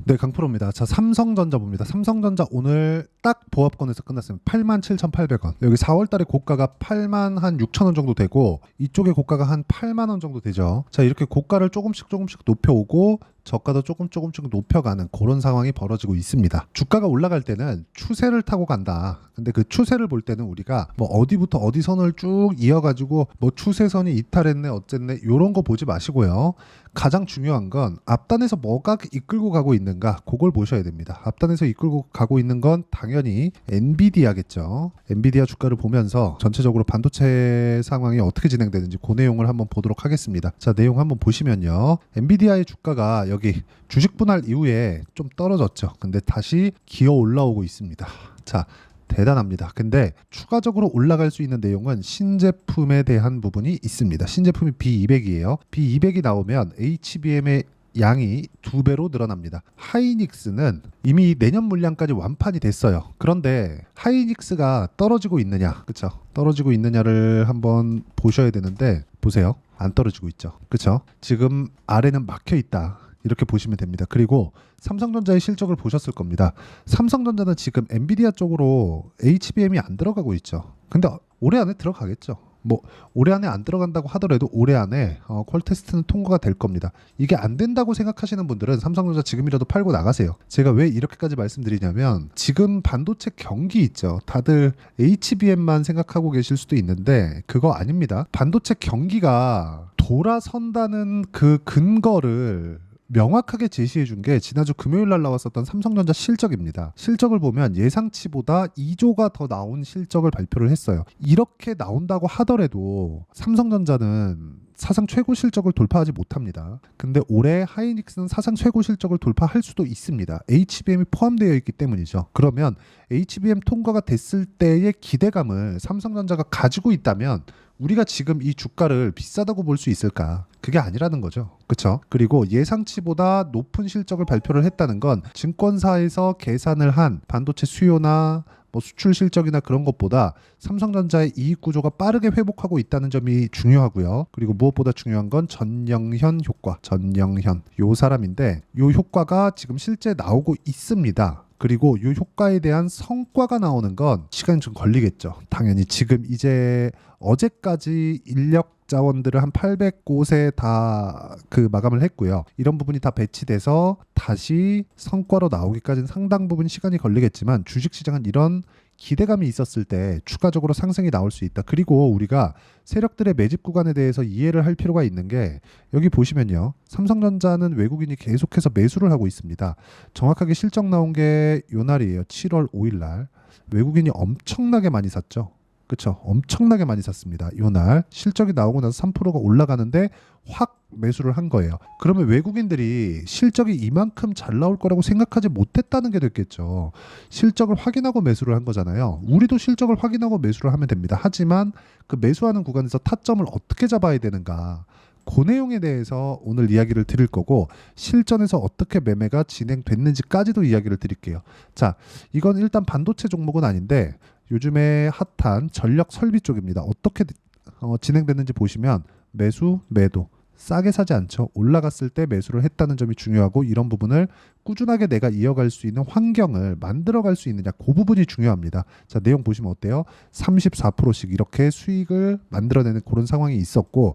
네, 강프로입니다. 자, 삼성전자 봅니다. 삼성전자 오늘 딱 보합권에서 끝났습니다. 87,800원. 여기 4월 달에 고가가 8만 한 6천 원 정도 되고 이쪽에 고가가 한 8만 원 정도 되죠. 자, 이렇게 고가를 조금씩 높여오고 저가도 조금씩 높여가는 그런 상황이 벌어지고 있습니다. 주가가 올라갈 때는 추세를 타고 간다. 근데 그 추세를 볼 때는 우리가 뭐 어디부터 어디 선을 쭉 이어가지고 뭐 추세선이 이탈했네 어쨌네 이런 거 보지 마시고요. 가장 중요한 건 앞단에서 뭐가 이끌고 가고 있는가 그걸 보셔야 됩니다. 앞단에서 이끌고 가고 있는 건 당연히 엔비디아겠죠. 엔비디아 주가를 보면서 전체적으로 반도체 상황이 어떻게 진행되는지 그 내용을 한번 보도록 하겠습니다. 자, 내용 한번 보시면요. 엔비디아의 주가가 여기 주식 분할 이후에 좀 떨어졌죠. 근데 다시 기어 올라오고 있습니다. 자, 대단합니다. 근데 추가적으로 올라갈 수 있는 내용은 신제품에 대한 부분이 있습니다. 신제품이 B200이에요. B200이 나오면 HBM의 양이 2배로 늘어납니다. 하이닉스는 이미 내년 물량까지 완판이 됐어요. 그런데 하이닉스가 떨어지고 있느냐, 그렇죠? 떨어지고 있느냐를 한번 보셔야 되는데 보세요. 안 떨어지고 있죠. 그렇죠? 지금 아래는 막혀 있다. 이렇게 보시면 됩니다. 그리고 삼성전자의 실적을 보셨을 겁니다. 삼성전자는 지금 엔비디아 쪽으로 HBM이 안 들어가고 있죠. 근데 올해 안에 들어가겠죠. 뭐 올해 안에 안 들어간다고 하더라도 올해 안에 퀄 테스트는 통과가 될 겁니다. 이게 안 된다고 생각하시는 분들은 삼성전자 지금이라도 팔고 나가세요. 제가 왜 이렇게까지 말씀드리냐면 지금 반도체 경기 있죠. 다들 HBM만 생각하고 계실 수도 있는데 그거 아닙니다. 반도체 경기가 돌아선다는 그 근거를 명확하게 제시해 준 게 지난주 금요일 날 나왔었던 삼성전자 실적입니다. 실적을 보면 예상치보다 2조가 더 나온 실적을 발표를 했어요. 이렇게 나온다고 하더라도 삼성전자는 사상 최고 실적을 돌파하지 못합니다. 근데 올해 하이닉스는 사상 최고 실적을 돌파할 수도 있습니다. HBM이 포함되어 있기 때문이죠. 그러면 HBM 통과가 됐을 때의 기대감을 삼성전자가 가지고 있다면 우리가 지금 이 주가를 비싸다고 볼 수 있을까? 그게 아니라는 거죠. 그렇죠? 그리고 예상치보다 높은 실적을 발표를 했다는 건 증권사에서 계산을 한 반도체 수요나 뭐 수출 실적이나 그런 것보다 삼성전자의 이익 구조가 빠르게 회복하고 있다는 점이 중요하고요. 그리고 무엇보다 중요한 건 전영현 효과. 전영현 요 사람인데 요 효과가 지금 실제 나오고 있습니다. 그리고 이 효과에 대한 성과가 나오는 건 시간이 좀 걸리겠죠. 당연히 지금 이제 어제까지 인력 자원들을 한 800곳에 다 그 마감을 했고요. 이런 부분이 다 배치돼서 다시 성과로 나오기까지는 상당 부분 시간이 걸리겠지만 주식시장은 이런 기대감이 있었을 때 추가적으로 상승이 나올 수 있다. 그리고 우리가 세력들의 매집 구간에 대해서 이해를 할 필요가 있는 게 여기 보시면요. 삼성전자는 외국인이 계속해서 매수를 하고 있습니다. 정확하게 실적 나온 게 요 날이에요. 7월 5일 날. 외국인이 엄청나게 많이 샀죠. 그렇죠. 엄청나게 많이 샀습니다. 이날 실적이 나오고 나서 3%가 올라가는데 확 매수를 한 거예요. 그러면 외국인들이 실적이 이만큼 잘 나올 거라고 생각하지 못했다는 게 됐겠죠. 실적을 확인하고 매수를 한 거잖아요. 우리도 실적을 확인하고 매수를 하면 됩니다. 하지만 그 매수하는 구간에서 타점을 어떻게 잡아야 되는가, 그 내용에 대해서 오늘 이야기를 드릴 거고 실전에서 어떻게 매매가 진행됐는지까지도 이야기를 드릴게요. 자, 이건 일단 반도체 종목은 아닌데 요즘에 핫한 전력 설비 쪽입니다. 어떻게 진행됐는지 보시면 매수, 매도 싸게 사지 않죠. 올라갔을 때 매수를 했다는 점이 중요하고 이런 부분을 꾸준하게 내가 이어갈 수 있는 환경을 만들어갈 수 있느냐 그 부분이 중요합니다. 자, 내용 보시면 어때요? 34%씩 이렇게 수익을 만들어내는 그런 상황이 있었고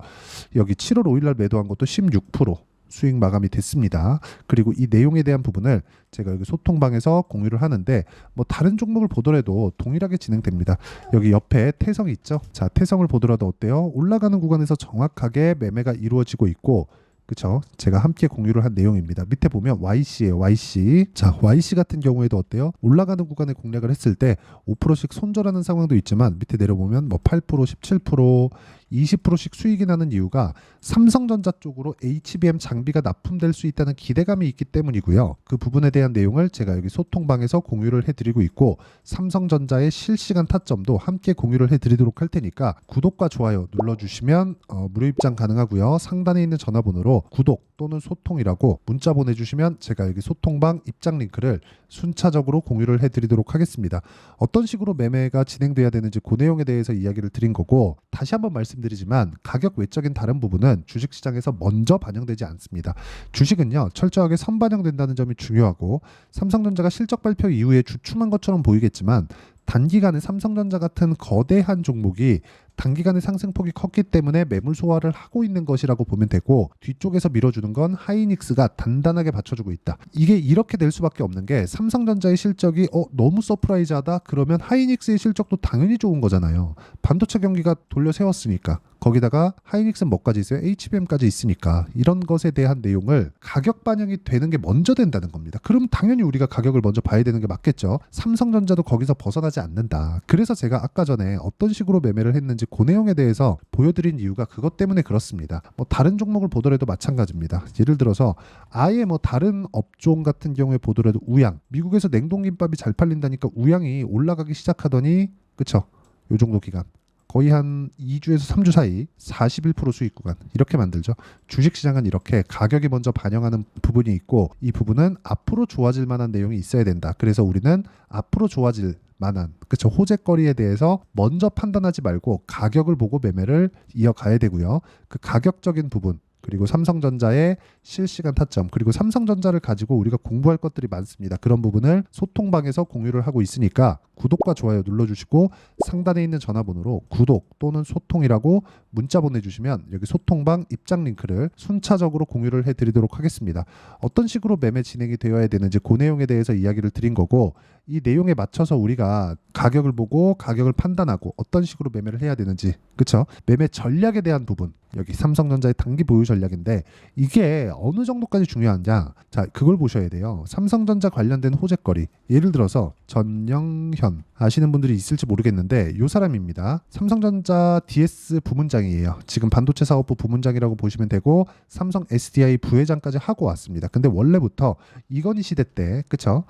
여기 7월 5일 날 매도한 것도 16% 수익 마감이 됐습니다. 그리고 이 내용에 대한 부분을 제가 여기 소통방에서 공유를 하는데 뭐 다른 종목을 보더라도 동일하게 진행됩니다. 여기 옆에 태성 있죠? 자, 태성을 보더라도 어때요? 올라가는 구간에서 정확하게 매매가 이루어지고 있고 그쵸? 제가 함께 공유를 한 내용입니다. 밑에 보면 YC예요. YC. 자, YC 같은 경우에도 어때요? 올라가는 구간에 공략을 했을 때 5%씩 손절하는 상황도 있지만 밑에 내려보면 뭐 8%, 17%, 20%씩 수익이 나는 이유가 삼성전자 쪽으로 HBM 장비가 납품될 수 있다는 기대감이 있기 때문이고요. 그 부분에 대한 내용을 제가 여기 소통방에서 공유를 해드리고 있고 삼성전자의 실시간 타점도 함께 공유를 해드리도록 할 테니까 구독과 좋아요 눌러주시면 무료 입장 가능하고요. 상단에 있는 전화번호로 구독 또는 소통이라고 문자 보내주시면 제가 여기 소통방 입장 링크를 순차적으로 공유를 해드리도록 하겠습니다. 어떤 식으로 매매가 진행돼야 되는지 그 내용에 대해서 이야기를 드린 거고 다시 한번 말씀드리면 말씀드리지만 가격 외적인 다른 부분은 주식시장에서 먼저 반영되지 않습니다. 주식은요 철저하게 선반영된다는 점이 중요하고 삼성전자가 실적 발표 이후에 주춤한 것처럼 보이겠지만 단기간에 삼성전자 같은 거대한 종목이 단기간에 상승폭이 컸기 때문에 매물 소화를 하고 있는 것이라고 보면 되고 뒤쪽에서 밀어주는 건 하이닉스가 단단하게 받쳐주고 있다. 이게 이렇게 될 수밖에 없는 게 삼성전자의 실적이 너무 서프라이즈하다 그러면 하이닉스의 실적도 당연히 좋은 거잖아요. 반도체 경기가 돌려 세웠으니까. 거기다가 하이닉스는 뭐까지 있어요? HBM까지 있으니까 이런 것에 대한 내용을 가격 반영이 되는 게 먼저 된다는 겁니다. 그럼 당연히 우리가 가격을 먼저 봐야 되는 게 맞겠죠. 삼성전자도 거기서 벗어나지 않는다. 그래서 제가 아까 전에 어떤 식으로 매매를 했는지 그 내용에 대해서 보여드린 이유가 그것 때문에 그렇습니다. 다른 종목을 보더라도 마찬가지입니다. 예를 들어서 아예 다른 업종 같은 경우에 보더라도 우양, 미국에서 냉동김밥이 잘 팔린다니까 우양이 올라가기 시작하더니 그쵸? 요 정도 기간 거의 한 2주에서 3주 사이 41% 수익 구간 이렇게 만들죠. 주식시장은 이렇게 가격이 먼저 반영하는 부분이 있고 이 부분은 앞으로 좋아질 만한 내용이 있어야 된다. 그래서 우리는 앞으로 좋아질 만한 그쵸 호재거리에 대해서 먼저 판단하지 말고 가격을 보고 매매를 이어가야 되고요. 그 가격적인 부분 그리고 삼성전자의 실시간 타점 그리고 삼성전자를 가지고 우리가 공부할 것들이 많습니다. 그런 부분을 소통방에서 공유를 하고 있으니까 구독과 좋아요 눌러주시고 상단에 있는 전화번호로 구독 또는 소통이라고 문자 보내주시면 여기 소통방 입장 링크를 순차적으로 공유를 해드리도록 하겠습니다. 어떤 식으로 매매 진행이 되어야 되는지 그 내용에 대해서 이야기를 드린 거고 이 내용에 맞춰서 우리가 가격을 보고 가격을 판단하고 어떤 식으로 매매를 해야 되는지 그쵸? 매매 전략에 대한 부분 여기 삼성전자의 단기 보유 전략인데 이게 어느 정도까지 중요하냐 자 그걸 보셔야 돼요. 삼성전자 관련된 호재거리 예를 들어서 전영현 아시는 분들이 있을지 모르겠는데 이 사람입니다. 삼성전자 DS 부문장이에요. 지금 반도체 사업부 부문장이라고 보시면 되고 삼성 SDI 부회장까지 하고 왔습니다. 근데 원래부터 이건희 시대 때 그쵸?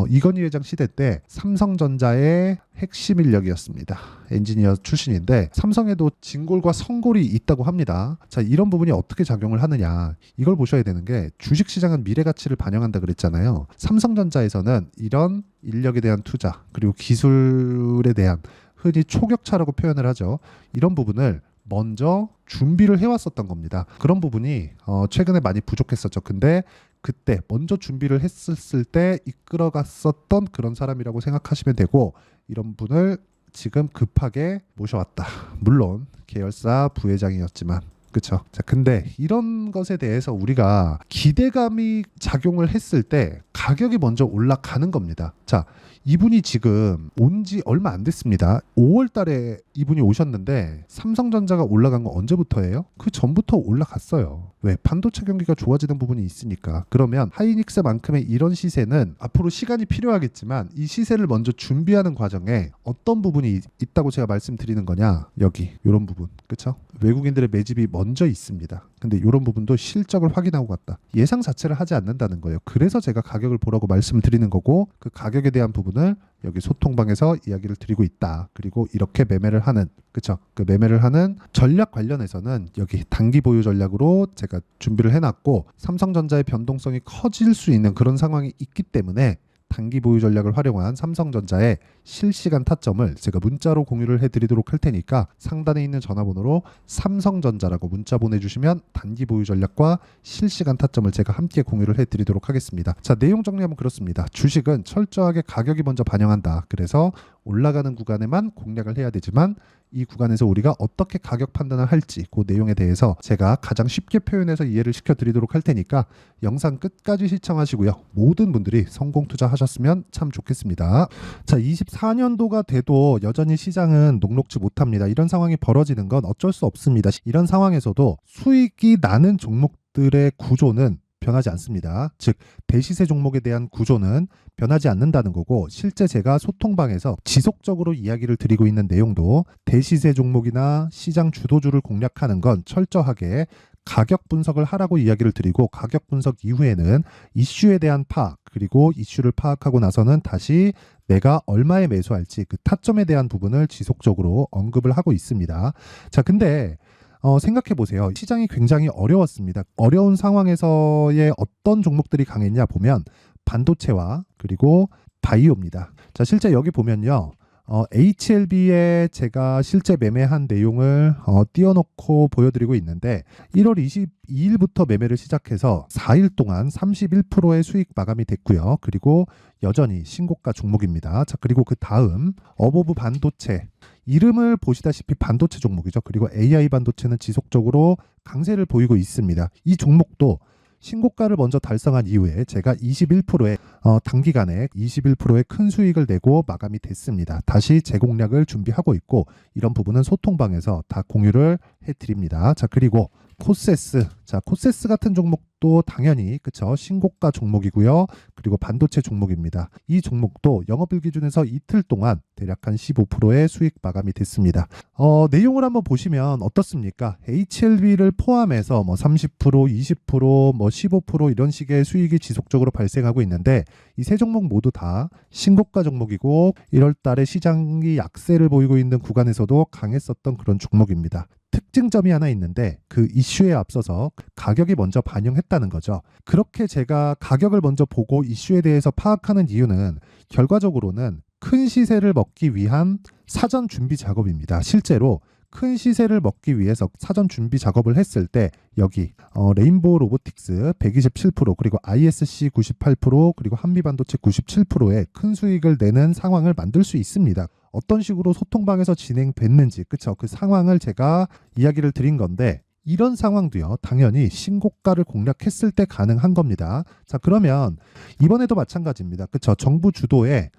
이건희 회장 시대 때 삼성전자의 핵심 인력이었습니다. 엔지니어 출신인데 삼성에도 진골과 성골이 있다고 합니다. 자 이런 부분이 어떻게 작용을 하느냐 이걸 보셔야 되는 게 주식시장은 미래가치를 반영한다 그랬잖아요. 삼성전자에서는 이런 인력에 대한 투자 그리고 기술에 대한 흔히 초격차라고 표현을 하죠. 이런 부분을 먼저 준비를 해왔었던 겁니다. 그런 부분이 최근에 많이 부족했었죠. 근데 그때 먼저 준비를 했었을 때 이끌어갔었던 그런 사람이라고 생각하시면 되고 이런 분을 지금 급하게 모셔왔다. 물론 계열사 부회장이었지만 그쵸? 자, 근데 이런 것에 대해서 우리가 기대감이 작용을 했을 때 가격이 먼저 올라가는 겁니다. 자, 이분이 지금 온 지 얼마 안 됐습니다. 5월 달에 이분이 오셨는데 삼성전자가 올라간 거 언제부터예요? 그 전부터 올라갔어요. 왜? 반도체 경기가 좋아지는 부분이 있으니까. 그러면 하이닉스만큼의 이런 시세는 앞으로 시간이 필요하겠지만 이 시세를 먼저 준비하는 과정에 어떤 부분이 있다고 제가 말씀드리는 거냐? 여기 이런 부분. 그쵸? 외국인들의 매집이 먼저 있습니다. 근데 이런 부분도 실적을 확인하고 갔다. 예상 자체를 하지 않는다는 거예요. 그래서 제가 가격을 보라고 말씀을 드리는 거고 그 가격에 대한 부분을 여기 소통방에서 이야기를 드리고 있다. 그리고 이렇게 매매를 하는 그쵸? 그 매매를 하는 전략 관련해서는 여기 단기 보유 전략으로 제가 준비를 해놨고 삼성전자의 변동성이 커질 수 있는 그런 상황이 있기 때문에 단기 보유 전략을 활용한 삼성전자의 실시간 타점을 제가 문자로 공유를 해드리도록 할 테니까 상단에 있는 전화번호로 삼성전자라고 문자 보내주시면 단기 보유 전략과 실시간 타점을 제가 함께 공유를 해드리도록 하겠습니다. 자, 내용 정리하면 그렇습니다. 주식은 철저하게 가격이 먼저 반영한다. 그래서 올라가는 구간에만 공략을 해야 되지만 이 구간에서 우리가 어떻게 가격 판단을 할지 그 내용에 대해서 제가 가장 쉽게 표현해서 이해를 시켜드리도록 할 테니까 영상 끝까지 시청하시고요. 모든 분들이 성공 투자하셨으면 참 좋겠습니다. 자, 24년도가 돼도 여전히 시장은 녹록지 못합니다. 이런 상황이 벌어지는 건 어쩔 수 없습니다. 이런 상황에서도 수익이 나는 종목들의 구조는 변하지 않습니다. 즉 대시세 종목에 대한 구조는 변하지 않는다는 거고 실제 제가 소통방에서 지속적으로 이야기를 드리고 있는 내용도 대시세 종목이나 시장 주도주를 공략하는 건 철저하게 가격 분석을 하라고 이야기를 드리고 가격 분석 이후에는 이슈에 대한 파악 그리고 이슈를 파악하고 나서는 다시 내가 얼마에 매수할지 그 타점에 대한 부분을 지속적으로 언급을 하고 있습니다. 자, 근데 생각해 보세요. 시장이 굉장히 어려웠습니다. 어려운 상황에서의 어떤 종목들이 강했냐 보면 반도체와 그리고 바이오입니다. 자, 실제 여기 보면요. HLB에 제가 실제 매매한 내용을 띄워놓고 보여드리고 있는데 1월 22일부터 매매를 시작해서 4일 동안 31%의 수익 마감이 됐고요. 그리고 여전히 신고가 종목입니다. 자, 그리고 그 다음 어보브 반도체, 이름을 보시다시피 반도체 종목이죠. 그리고 AI 반도체는 지속적으로 강세를 보이고 있습니다. 이 종목도 신고가를 먼저 달성한 이후에 제가 21%의 단기간에 21%의 큰 수익을 내고 마감이 됐습니다. 다시 재공략을 준비하고 있고 이런 부분은 소통방에서 다 공유를 해드립니다. 자, 그리고 코세스, 자, 코세스 같은 종목도 당연히 그쵸, 신고가 종목이고요. 그리고 반도체 종목입니다. 이 종목도 영업일 기준에서 이틀 동안 대략 한 15%의 수익 마감이 됐습니다. 내용을 한번 보시면 어떻습니까? HLB를 포함해서 뭐 30%, 20%, 뭐 15% 이런 식의 수익이 지속적으로 발생하고 있는데 이 세 종목 모두 다 신고가 종목이고 1월 달에 시장이 약세를 보이고 있는 구간에서도 강했었던 그런 종목입니다. 특징점이 하나 있는데 그 이슈에 앞서서 가격이 먼저 반영했다는 거죠. 그렇게 제가 가격을 먼저 보고 이슈에 대해서 파악하는 이유는 결과적으로는 큰 시세를 먹기 위한 사전 준비 작업입니다. 실제로 큰 시세를 먹기 위해서 사전 준비 작업을 했을 때 여기 레인보우 로보틱스 127% 그리고 ISC 98% 그리고 한미반도체 97%의 큰 수익을 내는 상황을 만들 수 있습니다. 어떤 식으로 소통방에서 진행됐는지 그쵸, 그 상황을 제가 이야기를 드린 건데 이런 상황도요 당연히 신고가를 공략했을 때 가능한 겁니다. 자, 그러면 이번에도 마찬가지입니다. 그쵸, 정부 주도의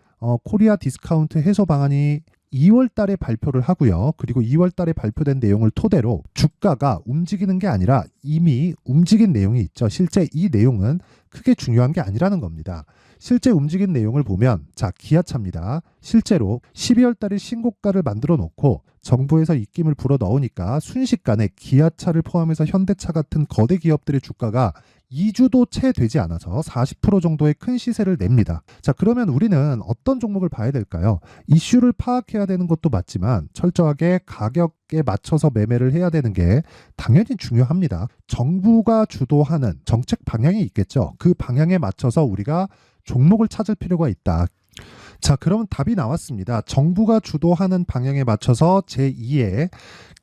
코리아 디스카운트 해소 방안이 2월 달에 발표를 하고요. 그리고 2월 달에 발표된 내용을 토대로 주가가 움직이는 게 아니라 이미 움직인 내용이 있죠. 실제 이 내용은 크게 중요한 게 아니라는 겁니다. 실제 움직인 내용을 보면 자, 기아차입니다. 실제로 12월 달에 신고가를 만들어 놓고 정부에서 입김을 불어 넣으니까 순식간에 기아차를 포함해서 현대차 같은 거대 기업들의 주가가 2주도 채 되지 않아서 40% 정도의 큰 시세를 냅니다. 자, 그러면 우리는 어떤 종목을 봐야 될까요? 이슈를 파악해야 되는 것도 맞지만 철저하게 가격에 맞춰서 매매를 해야 되는 게 당연히 중요합니다. 정부가 주도하는 정책 방향이 있겠죠. 그 방향에 맞춰서 우리가 종목을 찾을 필요가 있다. 자, 그러면 답이 나왔습니다. 정부가 주도하는 방향에 맞춰서 제2의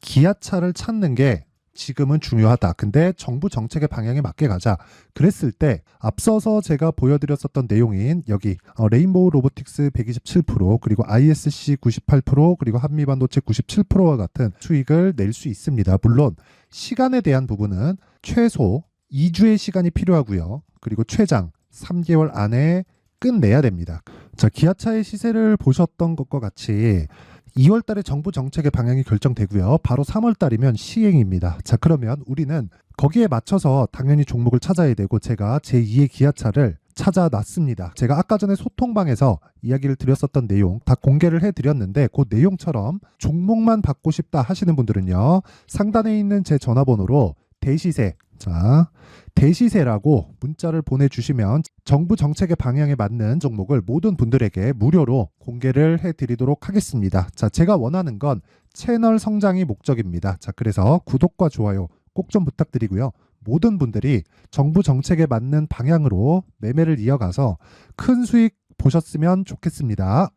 기아차를 찾는 게 지금은 중요하다. 근데 정부 정책의 방향에 맞게 가자. 그랬을 때 앞서서 제가 보여드렸었던 내용인 여기 레인보우 로보틱스 127% 그리고 ISC 98% 그리고 한미반도체 97%와 같은 수익을 낼 수 있습니다. 물론 시간에 대한 부분은 최소 2주의 시간이 필요하고요. 그리고 최장 3개월 안에 끝내야 됩니다. 자, 기아차의 시세를 보셨던 것과 같이 2월 달에 정부 정책의 방향이 결정되고요. 바로 3월 달이면 시행입니다. 자, 그러면 우리는 거기에 맞춰서 당연히 종목을 찾아야 되고 제가 제2의 기아차를 찾아놨습니다. 제가 아까 전에 소통방에서 이야기를 드렸었던 내용 다 공개를 해드렸는데 그 내용처럼 종목만 받고 싶다 하시는 분들은요. 상단에 있는 제 전화번호로 대시세, 자, 대시세라고 문자를 보내주시면 정부 정책의 방향에 맞는 종목을 모든 분들에게 무료로 공개를 해드리도록 하겠습니다. 자, 제가 원하는 건 채널 성장이 목적입니다. 자, 그래서 구독과 좋아요 꼭 좀 부탁드리고요. 모든 분들이 정부 정책에 맞는 방향으로 매매를 이어가서 큰 수익 보셨으면 좋겠습니다.